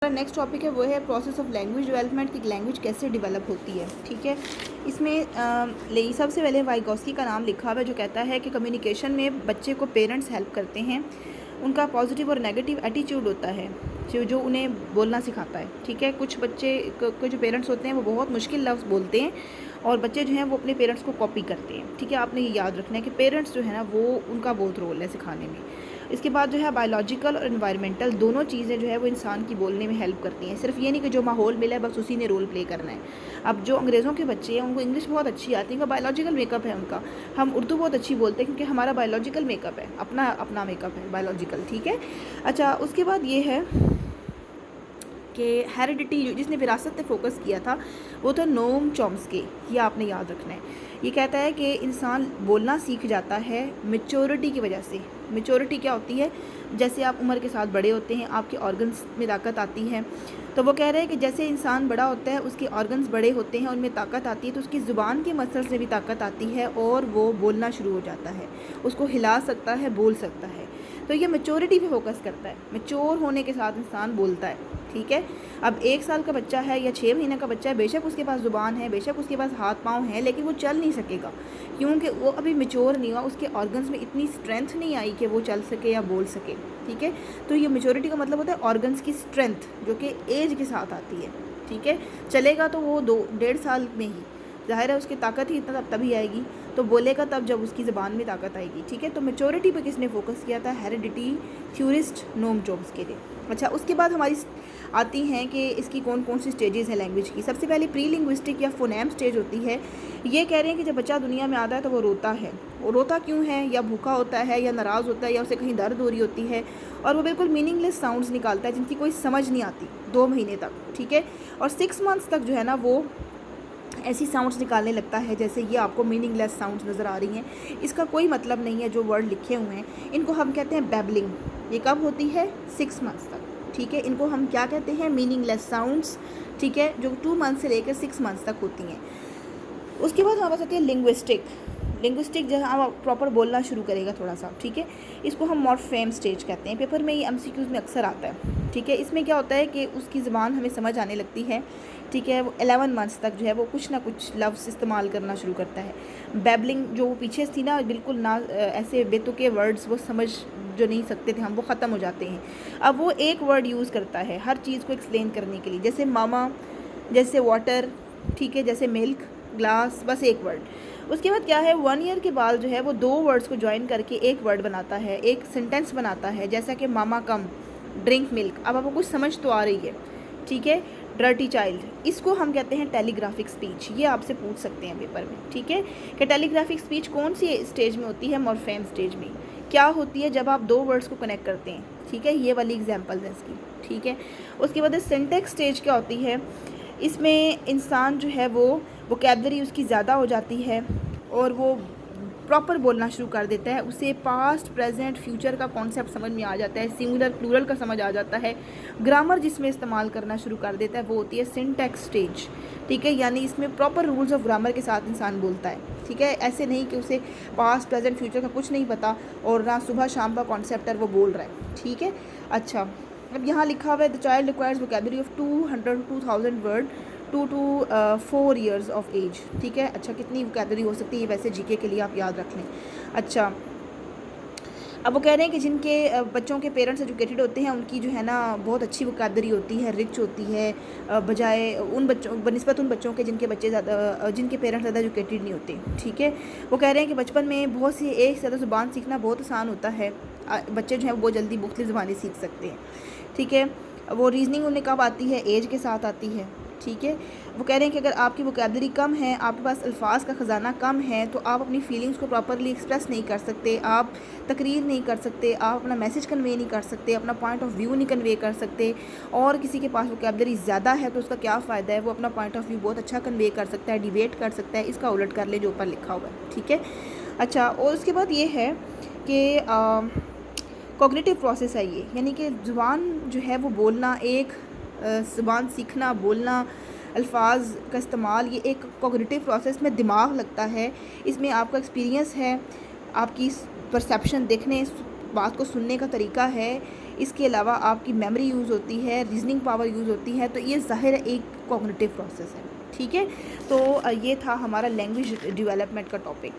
Next topic है वो है प्रोसेस ऑफ लैंग्वेज डेवलपमेंट की लैंग्वेज कैसे डेवलप होती है। ठीक है, इसमें सबसे पहले वाइगोस्की का नाम लिखा हुआ है जो कहता है कि कम्युनिकेशन में बच्चे को पेरेंट्स हेल्प करते हैं। उनका पॉजिटिव और नेगेटिव एटीट्यूड होता है जो उन्हें बोलना सिखाता है। ठीक है, कुछ बच्चे के जो पेरेंट्स होते हैं वो बहुत मुश्किल लफ्ज़ बोलते हैं और बच्चे जो हैं वो अपने पेरेंट्स को कॉपी करते हैं। ठीक है, आपने ये याद रखना है कि पेरेंट्स जो है ना वो उनका बहुत रोल है सिखाने में। इसके बाद जो है बायोलॉजिकल और एनवायरमेंटल दोनों चीज़ें जो है वो इंसान की बोलने में हेल्प करती हैं। सिर्फ ये नहीं कि जो माहौल मिला है बस उसी ने रोल प्ले करना है। अब जो अंग्रेज़ों के बच्चे हैं उनको इंग्लिश बहुत अच्छी आती है, उनका बायोलॉजिकल मेकअप है उनका। हम उर्दू बहुत अच्छी बोलते हैं क्योंकि हमारा बायोलॉजिकल मेकअप है, अपना मेकअप है बायोलॉजिकल। ठीक है, अच्छा उसके बाद ये है कि हेरिडिटी जिसने विरासत पे फोकस किया था वो था नोम चॉम्स्की। ये आपने याद रखना है। ये कहता है कि इंसान बोलना सीख जाता है मैच्योरिटी की वजह से। मैच्योरिटी क्या होती है? जैसे आप उम्र के साथ बड़े होते हैं आपके ऑर्गन्स में ताकत आती है। तो वो कह रहे हैं कि जैसे इंसान बड़ा होता है उसके ऑर्गन्स बड़े होते हैं, उनमें ताकत आती है, तो उसकी ज़ुबान के मसल्स में भी ताकत आती है और वो बोलना शुरू हो जाता है, उसको हिला सकता है, बोल सकता है। तो ये मैच्योरिटी पे फोकस करता है। मैच्योर होने के साथ इंसान बोलता है। ठीक है, अब 1 साल का बच्चा है या 6 महीने का बच्चा है, बेशक उसके पास ज़ुबान है, बेशक उसके पास हाथ पाँव हैं, लेकिन वो चल नहीं सकेगा क्योंकि वो अभी मैच्योर नहीं हुआ, उसके ऑर्गन्स में इतनी स्ट्रेंथ नहीं आई कि वो चल सके या बोल सके। ठीक है, तो ये मैच्योरिटी का मतलब होता है ऑर्गन्स की स्ट्रेंथ जो कि एज के साथ आती है। ठीक है, चलेगा तो वो 2-1.5 साल में ही, ज़ाहिर है उसकी ताकत ही इतना तभी आएगी, तो बोलेगा तब जब उसकी ज़बान में ताकत आएगी। ठीक है, तो मैच्योरिटी पे किसने फोकस किया था? हेरिडिटी थ्योरिस्ट नोम चॉम्स्की ने। अच्छा, उसके बाद हमारी आती हैं कि इसकी कौन कौन सी स्टेजेस है लैंग्वेज की। सबसे पहले प्री लिंग्विस्टिक या फोनेम स्टेज होती है। ये कह रहे हैं कि जब बच्चा दुनिया में आता है तो वो रोता है। वो रोता क्यों है? या भूखा होता है, या नाराज़ होता है, या उसे कहीं दर्द हो रही होती है, और वो बिल्कुल मीनिंगलेस साउंड्स निकालता है जिनकी कोई समझ नहीं आती 2 महीने तक। ठीक है, और 6 मंथ्स तक जो है ना वो ऐसी साउंड्स निकालने लगता है जैसे ये आपको मीनिंगलेस साउंड्स नज़र आ रही हैं, इसका कोई मतलब नहीं है जो वर्ड लिखे हुए हैं। इनको हम कहते हैं बैबलिंग। ये कब होती है? 6 मंथ्स तक। ठीक है, इनको हम क्या कहते हैं? Meaningless sounds. ठीक है, जो 2 मंथ से लेकर 6 मंथ्स तक होती हैं। उसके बाद हमारे पास आती है लिंग्विस्टिक। लिंग्विस्टिक जहाँ प्रॉपर बोलना शुरू करेगा थोड़ा सा। ठीक है, इसको हम मॉर्फेम स्टेज कहते हैं। पेपर में ये एमसीक्यूज़ में अक्सर आता है। ठीक है, इसमें क्या होता है कि उसकी ज़बान हमें समझ आने लगती है। ठीक है, वो 11 मंथ्स तक जो है वो कुछ ना कुछ लफ्ज़ इस्तेमाल करना शुरू करता है। बैबलिंग जो पीछे थी ना, बिल्कुल ना ऐसे बेतुके वर्ड्स वो समझ जो नहीं सकते थे हम, वो ख़त्म हो जाते हैं। अब वो एक वर्ड यूज़ करता है हर चीज़ को एक्सप्लेन करने के लिए, जैसे मामा, जैसे वाटर, ठीक है, जैसे मिल्क, ग्लास, बस एक वर्ड। उसके बाद क्या है? 1 ईयर के बाद जो है वो 2 वर्ड्स को ज्वाइन करके एक वर्ड बनाता है, एक सेंटेंस बनाता है, जैसा कि मामा कम, ड्रिंक मिल्क। अब आपको कुछ समझ तो आ रही है। ठीक है, डर्टी चाइल्ड, इसको हम कहते हैं टेलीग्राफिक स्पीच। ये आपसे पूछ सकते हैं पेपर में। ठीक है, कि टेलीग्राफिक स्पीच कौन सी स्टेज में होती है? मॉर्फेम स्टेज में। क्या होती है? जब आप 2 वर्ड्स को कनेक्ट करते हैं। ठीक है, ये वाली एग्जाम्पल है इसकी। ठीक है, उसके बाद सिंटेक्स स्टेज क्या होती है? इसमें इंसान जो है वो वोकैबलरी उसकी ज़्यादा हो जाती है और वो प्रॉपर बोलना शुरू कर देता है। उसे पास्ट, प्रेजेंट, फ्यूचर का कॉन्सेप्ट समझ में आ जाता है, सिंगुलर प्लूरल का समझ आ जाता है। ग्रामर जिसमें इस्तेमाल करना शुरू कर देता है वो होती है सिंटैक्स स्टेज। ठीक है, यानी इसमें प्रॉपर रूल्स ऑफ ग्रामर के साथ इंसान बोलता है। ठीक है, ऐसे नहीं कि उसे पास्ट, प्रेजेंट, फ्यूचर का कुछ नहीं पता और ना सुबह शाम का कॉन्सेप्ट है वो बोल रहा है। ठीक है, अच्छा अब यहाँ लिखा हुआ है the child requires vocabulary of 200 to 2000 word 2 to 4 years of age. ठीक है, अच्छा कितनी वोकैबलरी हो सकती है वैसे जीके के लिए आप याद रख लें। अच्छा, अब वो कह रहे हैं कि जिनके बच्चों के पेरेंट्स एजुकेटेड होते हैं उनकी जो है ना बहुत अच्छी वोकैबलरी होती है, रिच होती है, बजाय उन बच्चों बनस्बत उन बच्चों के जिनके बच्चे ज़्यादा जिनके पेरेंट्स ज़्यादा एजुकेटेड नहीं होते। ठीक है, वो कह रहे हैं कि बचपन में बहुत सी एक से ज़्यादा ज़ुबान सीखना बहुत आसान होता है। बच्चे जो हैं वो बहुत जल्दी मुख्तलिफ ज़ुबानें सीख सकते हैं। ठीक है, वो रीजनिंग उन्हें कब आती है? एज के साथ आती है। ठीक है, वो कह रहे हैं कि अगर आपकी वोकैबलरी कम है, आपके पास अल्फाज का ख़जाना कम है, तो आप अपनी फीलिंग्स को प्रॉपरली एक्सप्रेस नहीं कर सकते, आप तकरीर नहीं कर सकते, आप अपना मैसेज कन्वे नहीं कर सकते, अपना पॉइंट ऑफ व्यू नहीं कन्वे कर सकते। और किसी के पास वोकैबलरी ज़्यादा है तो उसका क्या फ़ायदा है? वो अपना पॉइंट ऑफ व्यू बहुत अच्छा कन्वे कर सकता है, डिबेट कर सकता है। इसका उलट कर ले जो ऊपर लिखा हुआ है। ठीक है, अच्छा और उसके बाद ये है कि कॉग्निटिव प्रोसेस है ये, यानी कि ज़ुबान जो है वो बोलना एक ज़ुबान सीखना, बोलना, अल्फाज का इस्तेमाल, ये एक कॉग्निटिव प्रोसेस में दिमाग लगता है। इसमें आपका एक्सपीरियंस है, आपकी परसेप्शन, देखने, बात को सुनने का तरीका है, इसके अलावा आपकी मेमोरी यूज़ होती है, रीजनिंग पावर यूज़ होती है, तो ये ज़ाहिर है एक कॉग्निटिव प्रोसेस है। ठीक है, तो ये था हमारा लैंग्वेज डेवलपमेंट का टॉपिक।